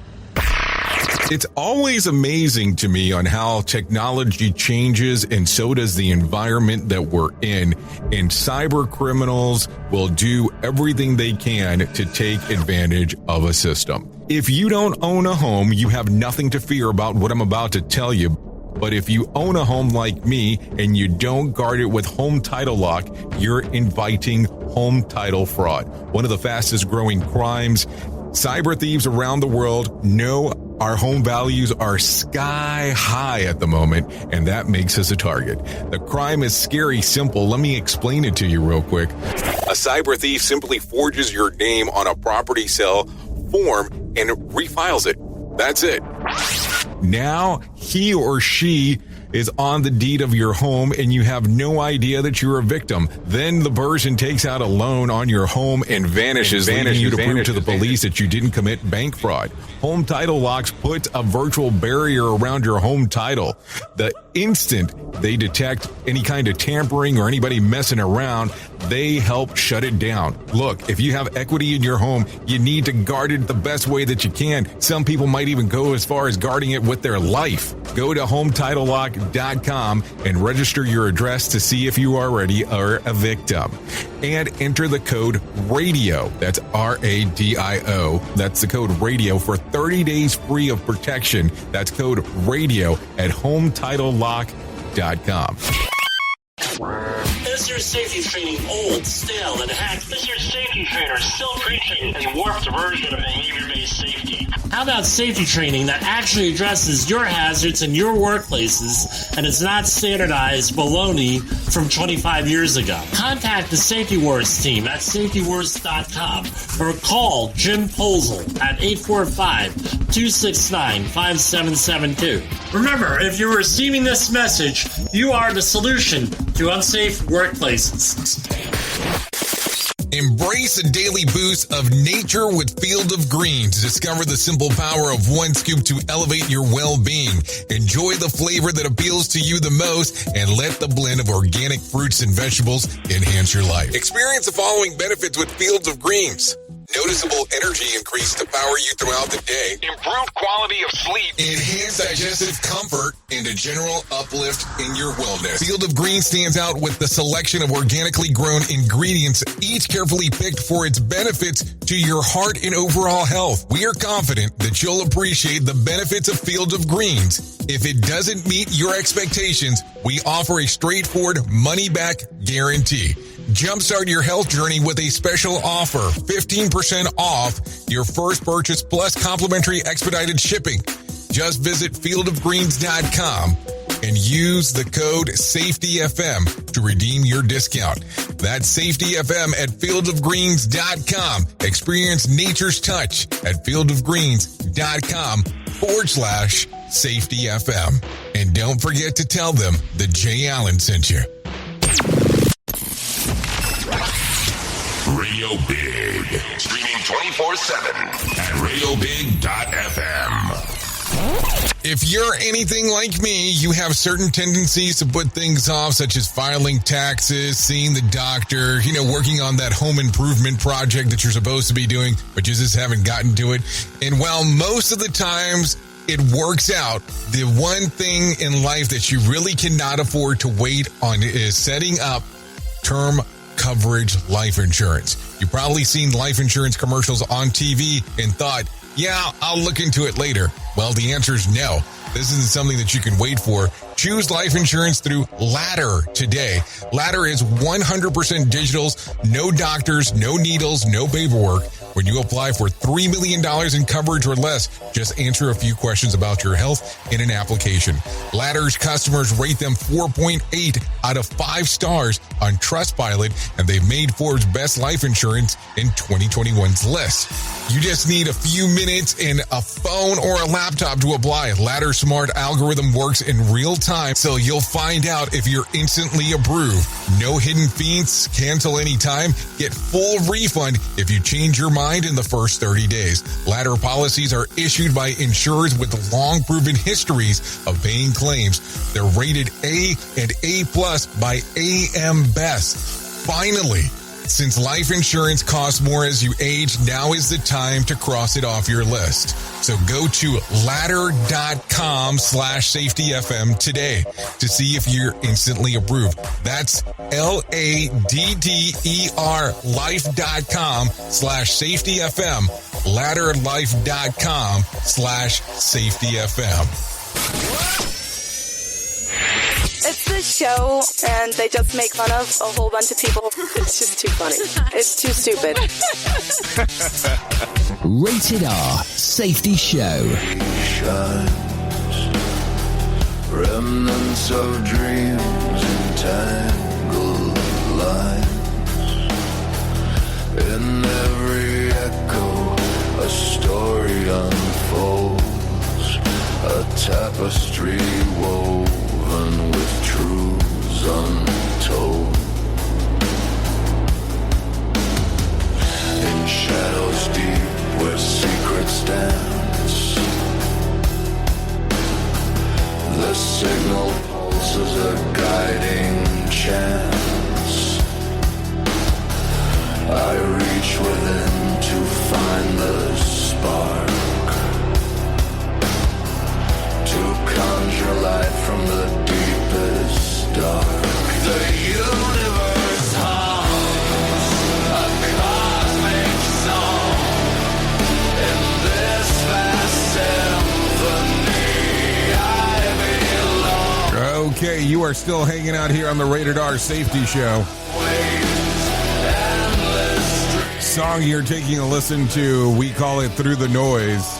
It's always amazing to me on how technology changes, and so does the environment that we're in. And cyber criminals will do everything they can to take advantage of a system. If you don't own a home, you have nothing to fear about what I'm about to tell you. But if you own a home like me and you don't guard it with home title lock, you're inviting home title fraud. One of the fastest growing crimes. Cyber thieves around the world know our home values are sky high at the moment, and that makes us a target. The crime is scary simple. Let me explain it to you real quick. A cyber thief simply forges your name on a property sale form and refiles it. That's it. Now he or she is on the deed of your home and you have no idea that you're a victim. Then the person takes out a loan on your home and vanishes, leaving you to prove to the police that you didn't commit bank fraud. Home Title Locks puts a virtual barrier around your home title. The instant they detect any kind of tampering or anybody messing around, they help shut it down. Look, if you have equity in your home, you need to guard it the best way that you can. Some people might even go as far as guarding it with their life. Go to HometitleLock.com and register your address to see if you already are a victim. And enter the code RADIO. That's RADIO. That's the code RADIO for 30 days free of protection. That's code RADIO at HometitleLock.com. Is your safety training old, stale, and hacked? Is your safety trainer still preaching a warped version of behavior-based safety? How about safety training that actually addresses your hazards in your workplaces and is not standardized baloney from 25 years ago? Contact the Safety Wars team at safetywars.com or call Jim Posel at 845-269-5772. Remember, if you're receiving this message, you are the solution to unsafe workplaces. Embrace a daily boost of nature with Field of Greens. Discover the simple power of one scoop to elevate your well-being. Enjoy the flavor that appeals to you the most and let the blend of organic fruits and vegetables enhance your life. Experience the following benefits with Fields of Greens. Noticeable energy increase to power you throughout the day. Improved quality of sleep. Enhanced digestive comfort and a general uplift in your wellness. Field of Greens stands out with the selection of organically grown ingredients, each carefully picked for its benefits to your heart and overall health. We are confident that you'll appreciate the benefits of Field of Greens. If it doesn't meet your expectations, we offer a straightforward money-back guarantee. Jumpstart your health journey with a special offer, 15% off your first purchase plus complimentary expedited shipping. Just visit fieldofgreens.com and use the code SAFETYFM to redeem your discount. That's SAFETYFM at fieldofgreens.com. Experience nature's touch at fieldofgreens.com/SAFETYFM. And don't forget to tell them that Jay Allen sent you. Radio Big. Streaming 24/7 at radiobig.fm. If you're anything like me, you have certain tendencies to put things off, such as filing taxes, seeing the doctor, working on that home improvement project that you're supposed to be doing, but you just haven't gotten to it. And while most of the times it works out, the one thing in life that you really cannot afford to wait on is setting up term coverage life insurance. You've probably seen life insurance commercials on TV and thought, yeah, I'll look into it later. Well, the answer is no. This isn't something that you can wait for. Choose life insurance through Ladder today. Ladder is 100% digitals, no doctors, no needles, no paperwork. When you apply for $3 million in coverage or less, just answer a few questions about your health in an application. Ladder's customers rate them 4.8 out of 5 stars on Trustpilot, and they've made Forbes' best life insurance in 2021's list. You just need a few minutes and a phone or a laptop to apply. Ladder's smart algorithm works in real time, so you'll find out if you're instantly approved. No hidden fees, cancel anytime, get full refund if you change your mind in the first 30 days. Ladder policies are issued by insurers with long proven histories of paying claims. They're rated A and A+ by AM Best. Finally, since life insurance costs more as you age, now is the time to cross it off your list. So go to ladder.com/safetyfm today to see if you're instantly approved. That's LADDER life.com/safetyfm, ladderlife.com/safetyfm. It's this show, and they just make fun of a whole bunch of people. It's just too funny. It's too stupid. Rated R Safety Show. Remnants of dreams entangled lines. In every echo, a story unfolds. A tapestry woven reach within to find the spark, to conjure light from the deepest dark. The universe hums a cosmic song in this vast symphony I belong. Okay, you are still hanging out here on the Rated R Safety Show. Song you're taking a listen to, we call it Through the Noise.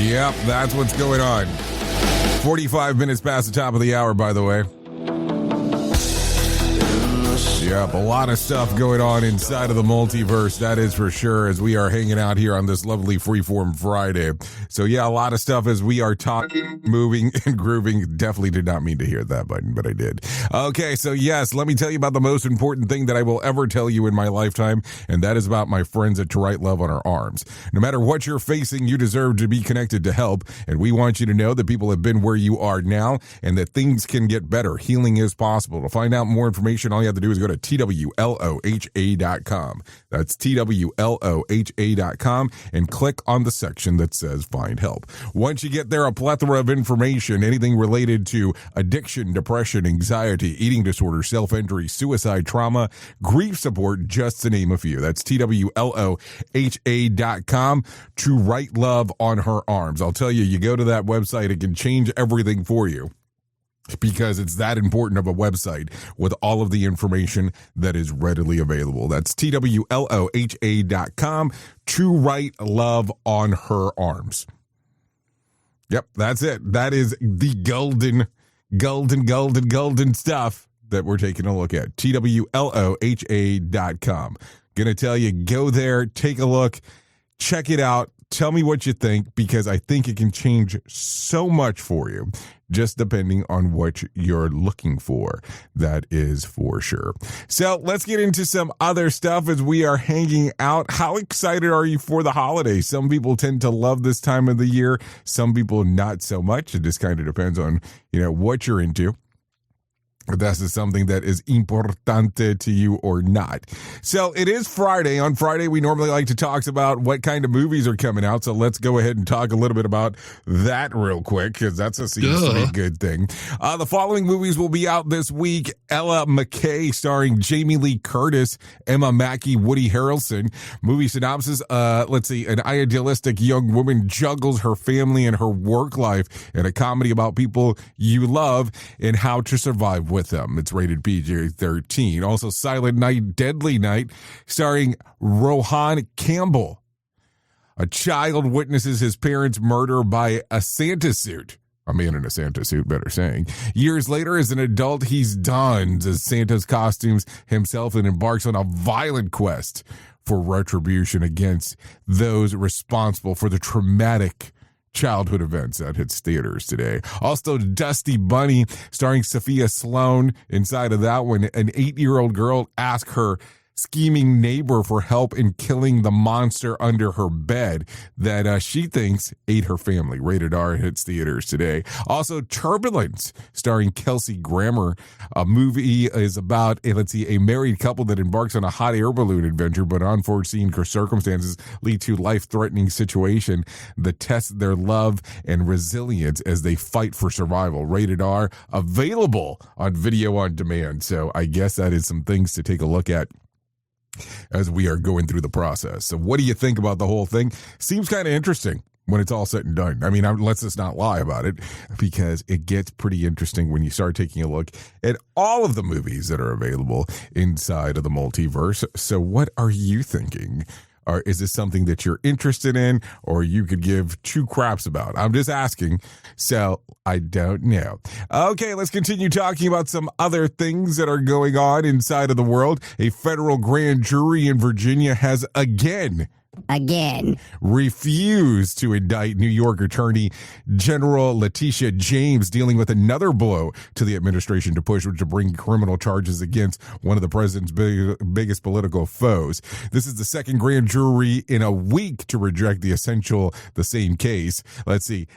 Yep, that's what's going on. 45 minutes past the top of the hour, by the way. Yep, a lot of stuff going on inside of the multiverse, that is for sure, as we are hanging out here on this lovely Freeform Friday. So yeah, a lot of stuff as we are talking, moving, and grooving. Definitely did not mean to hear that button, but I did. Okay, so yes, let me tell you about the most important thing that I will ever tell you in my lifetime, and that is about my friends at To Write Love on Our Arms. No matter what you're facing, you deserve to be connected to help, and we want you to know that people have been where you are now, and that things can get better. Healing is possible. To find out more information, all you have to do is go to TWLOHA.com. That's TWLOHA.com and click on the section that says Find Help. Once you get there, a plethora of information, anything related to addiction, depression, anxiety, eating disorder, self-injury, suicide, trauma, grief support, just to name a few. That's TWLOHA.com. To Write Love on Her Arms. I'll tell you, you go to that website, it can change everything for you, because it's that important of a website with all of the information that is readily available. That's TWLOHA.com. To Write Love on Her Arms. Yep, that's it. That is the golden stuff that we're taking a look at. TWLOHA.com. Gonna tell you, go there, take a look, check it out. Tell me what you think, because I think it can change so much for you, just depending on what you're looking for. That is for sure. So let's get into some other stuff as we are hanging out. How excited are you for the holidays? Some people tend to love this time of the year. Some people not so much. It just kind of depends on, what you're into. This is something that is importante to you or not. So it is Friday. On Friday, we normally like to talk about what kind of movies are coming out. So let's go ahead and talk a little bit about that real quick, because that's seems to be a good thing. The following movies will be out this week. Ella McKay, starring Jamie Lee Curtis, Emma Mackey, Woody Harrelson. Movie synopsis, let's see. An idealistic young woman juggles her family and her work life in a comedy about people you love and how to survive with them. It's rated PG-13. Also, Silent Night, Deadly Night, starring Rohan Campbell. A child witnesses his parents' murder by a Santa suit. A man in a Santa suit, better saying. Years later, as an adult, he's donned as Santa's costumes himself and embarks on a violent quest for retribution against those responsible for the traumatic childhood events that hits theaters today. Also, Dusty Bunny, starring Sophia Sloan. Inside of that one, an 8-year-old girl asks her scheming neighbor for help in killing the monster under her bed that she thinks ate her family. Rated R, hits theaters today. Also, Turbulence, starring Kelsey Grammer. A movie is about a married couple that embarks on a hot air balloon adventure, but unforeseen circumstances lead to life-threatening situation that test their love and resilience as they fight for survival. Rated R, available on video on demand. So I guess that is some things to take a look at as we are going through the process. So what do you think about the whole thing? Seems kind of interesting when it's all said and done. I mean, let's just not lie about it, because it gets pretty interesting when you start taking a look at all of the movies that are available inside of the multiverse. So what are you thinking? Or is this something that you're interested in, or you could give two craps about? I'm just asking, so I don't know. Okay, let's continue talking about some other things that are going on inside of the world. A federal grand jury in Virginia has again again. Refused to indict New York Attorney General Letitia James, dealing with another blow to the administration to push to bring criminal charges against one of the president's biggest political foes. This is the second grand jury in a week to reject the same case.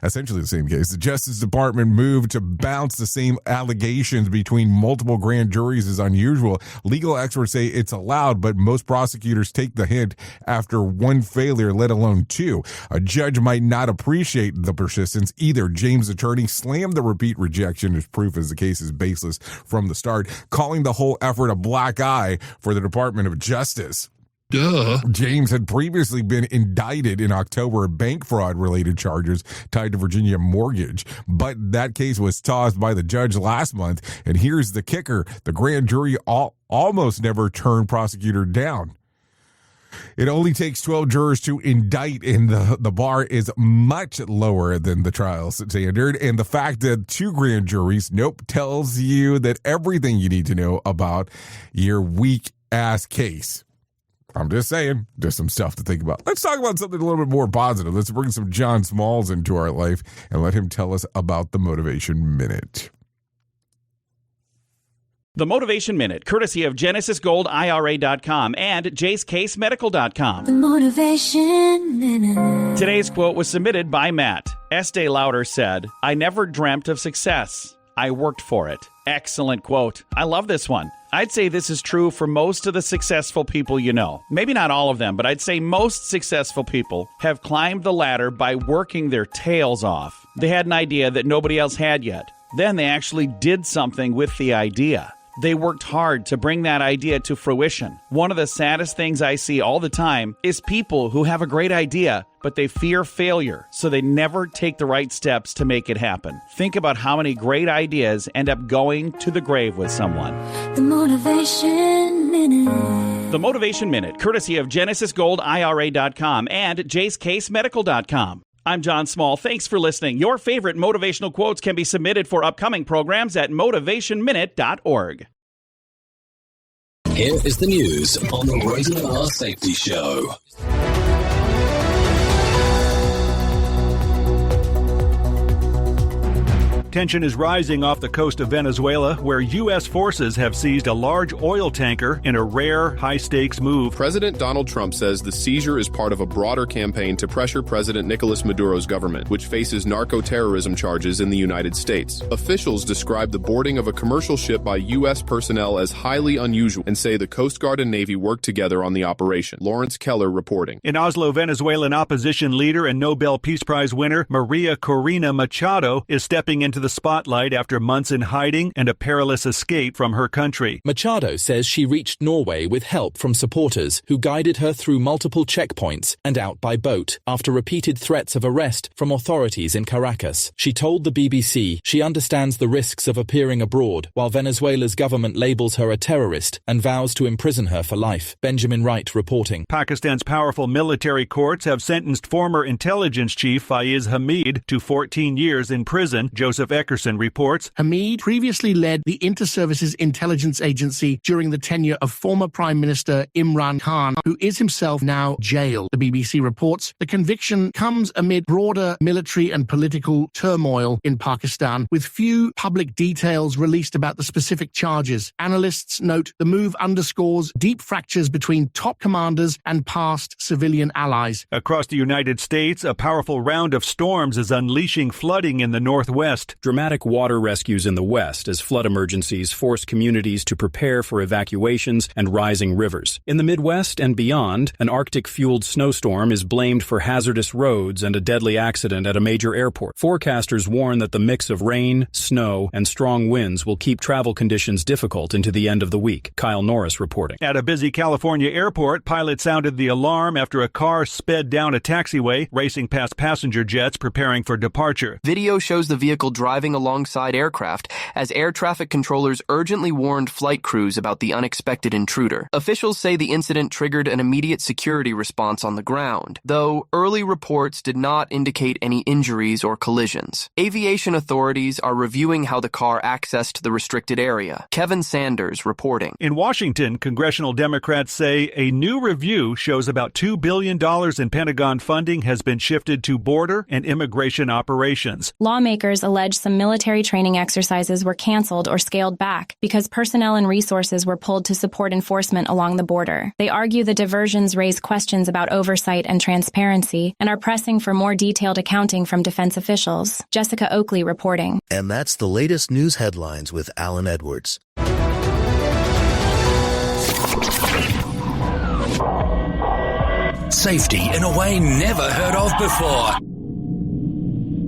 Essentially the same case. The Justice Department moved to bounce the same allegations between multiple grand juries is unusual. Legal experts say it's allowed, but most prosecutors take the hint after one failure, let alone two. A judge might not appreciate the persistence either. James' attorney slammed the repeat rejection as proof as the case is baseless from the start, calling the whole effort a black eye for the Department of Justice. Duh. James had previously been indicted in October of bank fraud related charges tied to Virginia mortgage, but that case was tossed by the judge last month. And here's the kicker. The grand jury almost never turned prosecutor down. It only takes 12 jurors to indict, and the bar is much lower than the trial standard. And the fact that two grand juries, tells you that everything you need to know about your weak-ass case. I'm just saying, just some stuff to think about. Let's talk about something a little bit more positive. Let's bring some John Smalls into our life and let him tell us about the Motivation Minute. The Motivation Minute, courtesy of GenesisGoldIRA.com and JaceCaseMedical.com. The Motivation Minute. Today's quote was submitted by Matt. Estee Lauder said, "I never dreamt of success. I worked for it." Excellent quote. I love this one. I'd say this is true for most of the successful people you know. Maybe not all of them, but I'd say most successful people have climbed the ladder by working their tails off. They had an idea that nobody else had yet. Then they actually did something with the idea. They worked hard to bring that idea to fruition. One of the saddest things I see all the time is people who have a great idea, but they fear failure, so they never take the right steps to make it happen. Think about how many great ideas end up going to the grave with someone. The Motivation Minute. The Motivation Minute, courtesy of GenesisGoldIRA.com and JaceCaseMedical.com. I'm John Small. Thanks for listening. Your favorite motivational quotes can be submitted for upcoming programs at motivationminute.org. Here is the news on the Rated R Safety Show. Tension is rising off the coast of Venezuela, where U.S. forces have seized a large oil tanker in a rare, high-stakes move. President Donald Trump says the seizure is part of a broader campaign to pressure President Nicolas Maduro's government, which faces narco-terrorism charges in the United States. Officials describe the boarding of a commercial ship by U.S. personnel as highly unusual and say the Coast Guard and Navy worked together on the operation. Lawrence Keller reporting. In Oslo, Venezuelan opposition leader and Nobel Peace Prize winner Maria Corina Machado is stepping into the spotlight after months in hiding and a perilous escape from her country. Machado says she reached Norway with help from supporters who guided her through multiple checkpoints and out by boat after repeated threats of arrest from authorities in Caracas. She told the BBC she understands the risks of appearing abroad while Venezuela's government labels her a terrorist and vows to imprison her for life. Benjamin Wright reporting. Pakistan's powerful military courts have sentenced former intelligence chief Faiz Hamid to 14 years in prison. Joseph Eckerson reports. Hamid previously led the Inter-Services Intelligence Agency during the tenure of former Prime Minister Imran Khan, who is himself now jailed. The BBC reports the conviction comes amid broader military and political turmoil in Pakistan, with few public details released about the specific charges. Analysts note the move underscores deep fractures between top commanders and past civilian allies. Across the United States, a powerful round of storms is unleashing flooding in the Northwest. Dramatic water rescues in the West as flood emergencies force communities to prepare for evacuations and rising rivers. In the Midwest and beyond, an Arctic-fueled snowstorm is blamed for hazardous roads and a deadly accident at a major airport. Forecasters warn that the mix of rain, snow, and strong winds will keep travel conditions difficult into the end of the week. Kyle Norris reporting. At a busy California airport, pilots sounded the alarm after a car sped down a taxiway, racing past passenger jets preparing for departure. Video shows the vehicle driving driving alongside aircraft as air traffic controllers urgently warned flight crews about the unexpected intruder. Officials say the incident triggered an immediate security response on the ground, though early reports did not indicate any injuries or collisions. Aviation authorities are reviewing how the car accessed the restricted area. Kevin Sanders reporting. In Washington, congressional Democrats say a new review shows about $2 billion in Pentagon funding has been shifted to border and immigration operations. Lawmakers allege some military training exercises were canceled or scaled back because personnel and resources were pulled to support enforcement along the border. They argue the diversions raise questions about oversight and transparency and are pressing for more detailed accounting from defense officials. Jessica Oakley reporting. And that's the latest news headlines with Alan Edwards. Safety in a way never heard of before.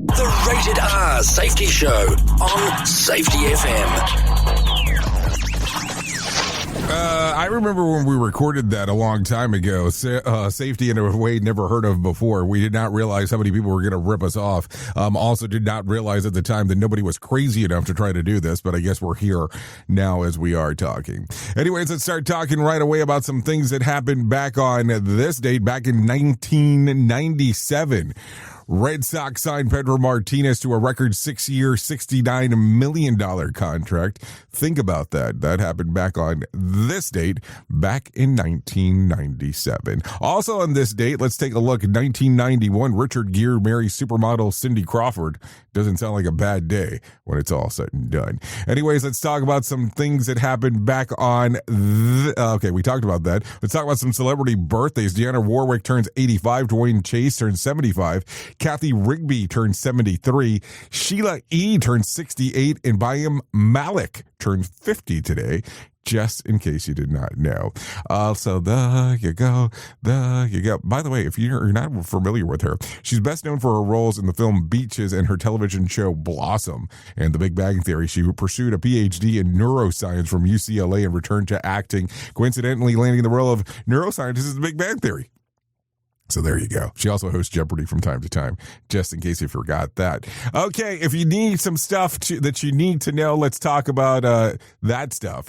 The Rated R Safety Show on Safety FM. I remember when we recorded that a long time ago, safety in a way never heard of before. We did not realize how many people were going to rip us off. Also did not realize at the time that nobody was crazy enough to try to do this, but I guess we're here now as we are talking. Anyways, let's start talking right away about some things that happened back on this date, back in 1997. Red Sox signed Pedro Martinez to a record 6-year, $69 million contract. Think about that. That happened back on this date, back in 1997. Also on this date, let's take a look at 1991. Richard Gere marries supermodel Cindy Crawford. Doesn't sound like a bad day when it's all said and done. Anyways, let's talk about some things that happened back on okay, we talked about that. Let's talk about some celebrity birthdays. Deanna Warwick turns 85. Dwayne Chase turns 75. Kathy Rigby turns 73. Sheila E. turns 68. And Bayam Malik turns 50 today, just in case you did not know. So there you go. By the way, if you're not familiar with her, she's best known for her roles in the film Beaches and her television show Blossom and The Big Bang Theory. She pursued a PhD in neuroscience from UCLA and returned to acting, coincidentally landing the role of neuroscientist in The Big Bang Theory. So there you go. She also hosts Jeopardy from time to time, just in case you forgot that. Okay, if you need some stuff that you need to know, let's talk about that stuff.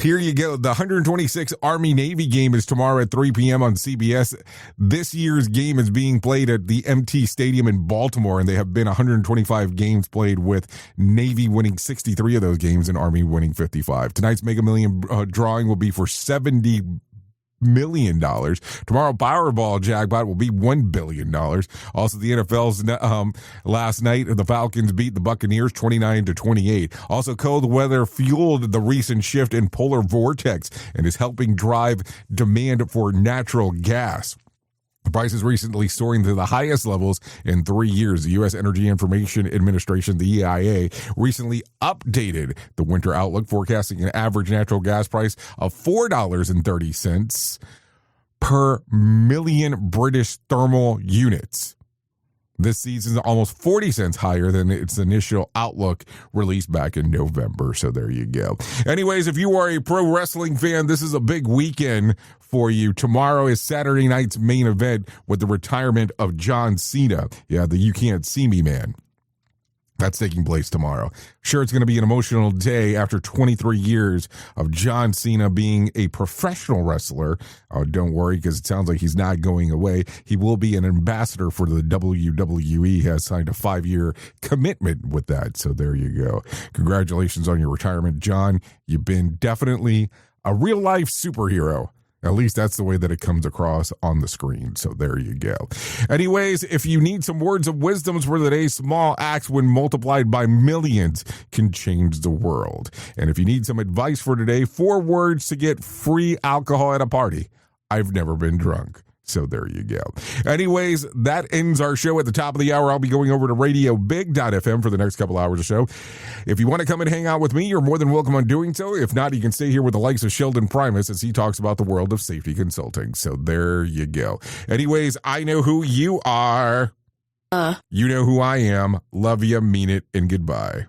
Here you go. The 126 Army-Navy game is tomorrow at 3 p.m. on CBS. This year's game is being played at the MT Stadium in Baltimore, and they have been 125 games played, with Navy winning 63 of those games and Army winning 55. Tonight's Mega Million drawing will be for $70 million. Tomorrow, Powerball jackpot will be $1 billion. Also, the NFL's last night, the Falcons beat the Buccaneers 29-28. Also, cold weather fueled the recent shift in polar vortex and is helping drive demand for natural gas. The price is recently soaring to the highest levels in 3 years. The U.S. Energy Information Administration, the EIA, recently updated the winter outlook, forecasting an average natural gas price of $4.30 per million British thermal units. This season is almost 40 cents higher than its initial outlook released back in November. So there you go. Anyways, if you are a pro wrestling fan, this is a big weekend for you. Tomorrow is Saturday night's main event with the retirement of John Cena. Yeah, the You Can't See Me man. That's taking place tomorrow. Sure, it's going to be an emotional day after 23 years of John Cena being a professional wrestler. Oh, don't worry, because it sounds like he's not going away. He will be an ambassador for the WWE. He has signed a 5-year commitment with that. So there you go. Congratulations on your retirement, John. You've been definitely a real-life superhero. At least that's the way that it comes across on the screen. So there you go. Anyways, if you need some words of wisdom for the day, small acts when multiplied by millions can change the world. And if you need some advice for today, 4 words to get free alcohol at a party. I've never been drunk. So there you go. Anyways, that ends our show. At the top of the hour, I'll be going over to radiobig.fm for the next couple hours of show. If you want to come and hang out with me, you're more than welcome on doing so. If not, you can stay here with the likes of Sheldon Primus as he talks about the world of safety consulting. So there you go. Anyways, I know who you are. You know who I am. Love you, mean it, and goodbye.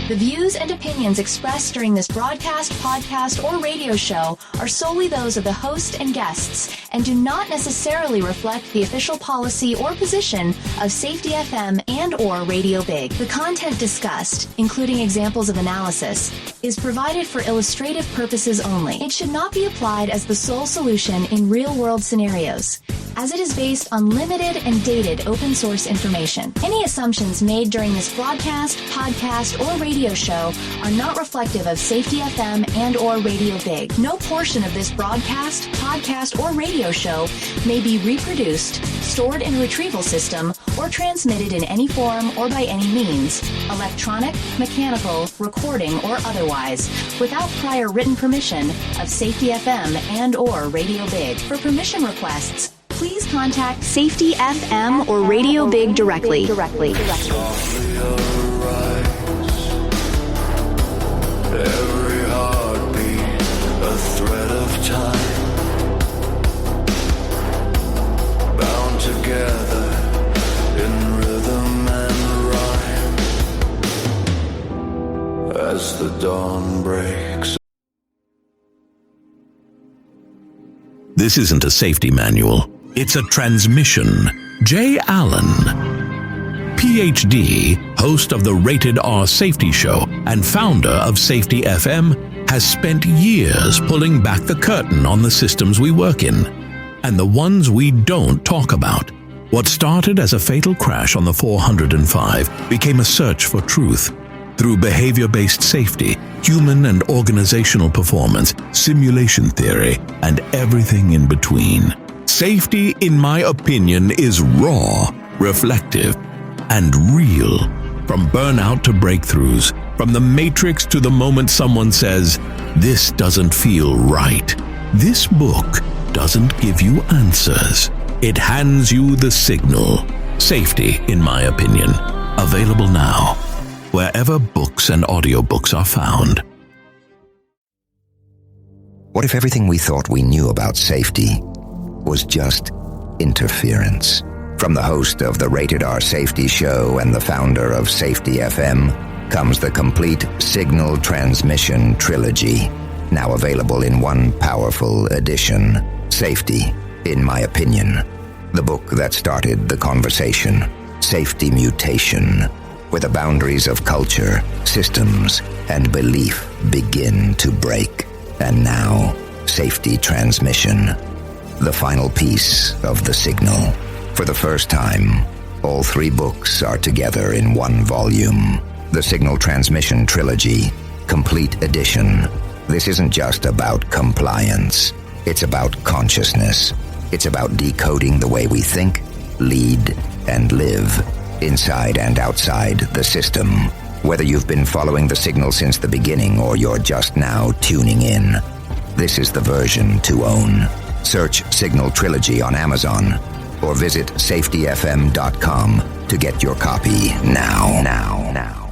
The views and opinions expressed during this broadcast, podcast, or radio show are solely those of the host and guests and do not necessarily reflect the official policy or position of Safety FM and or Radio Big. The content discussed, including examples of analysis, is provided for illustrative purposes only. It should not be applied as the sole solution in real-world scenarios, as it is based on limited and dated open source information. Any assumptions made during this broadcast, podcast, or radio show are not reflective of Safety FM and or Radio Big. No portion of this broadcast, podcast, or radio show may be reproduced, stored in a retrieval system, or transmitted in any form or by any means, electronic, mechanical, recording, or otherwise, without prior written permission of Safety FM and or Radio Big. For permission requests, please contact Safety FM or Radio Big directly. Softly arise, every heartbeat a thread of time, bound together in rhythm and rhyme, as the dawn breaks. This isn't a safety manual. It's a transmission. Jay Allen, PhD, host of the Rated R Safety Show and founder of Safety FM, has spent years pulling back the curtain on the systems we work in and the ones we don't talk about. What started as a fatal crash on the 405 became a search for truth. Through behavior-based safety, human and organizational performance, simulation theory, and everything in between. Safety, in my opinion, is raw, reflective, and real. From burnout to breakthroughs, from the matrix to the moment someone says, "This doesn't feel right." This book doesn't give you answers. It hands you the signal. Safety, in my opinion. Available now, wherever books and audiobooks are found. What if everything we thought we knew about safety was just interference? From the host of the Rated R Safety Show and the founder of Safety FM comes the complete Signal Transmission Trilogy, now available in one powerful edition. Safety, in my opinion. The book that started the conversation. Safety Mutation, where the boundaries of culture, systems, and belief begin to break. And now, Safety Transmission, the final piece of the signal. For the first time, all three books are together in one volume. The Signal Transmission Trilogy, Complete Edition. This isn't just about compliance. It's about consciousness. It's about decoding the way we think, lead, and live, inside and outside the system. Whether you've been following the signal since the beginning or you're just now tuning in, this is the version to own. Search Signal Trilogy on Amazon or visit safetyfm.com to get your copy now.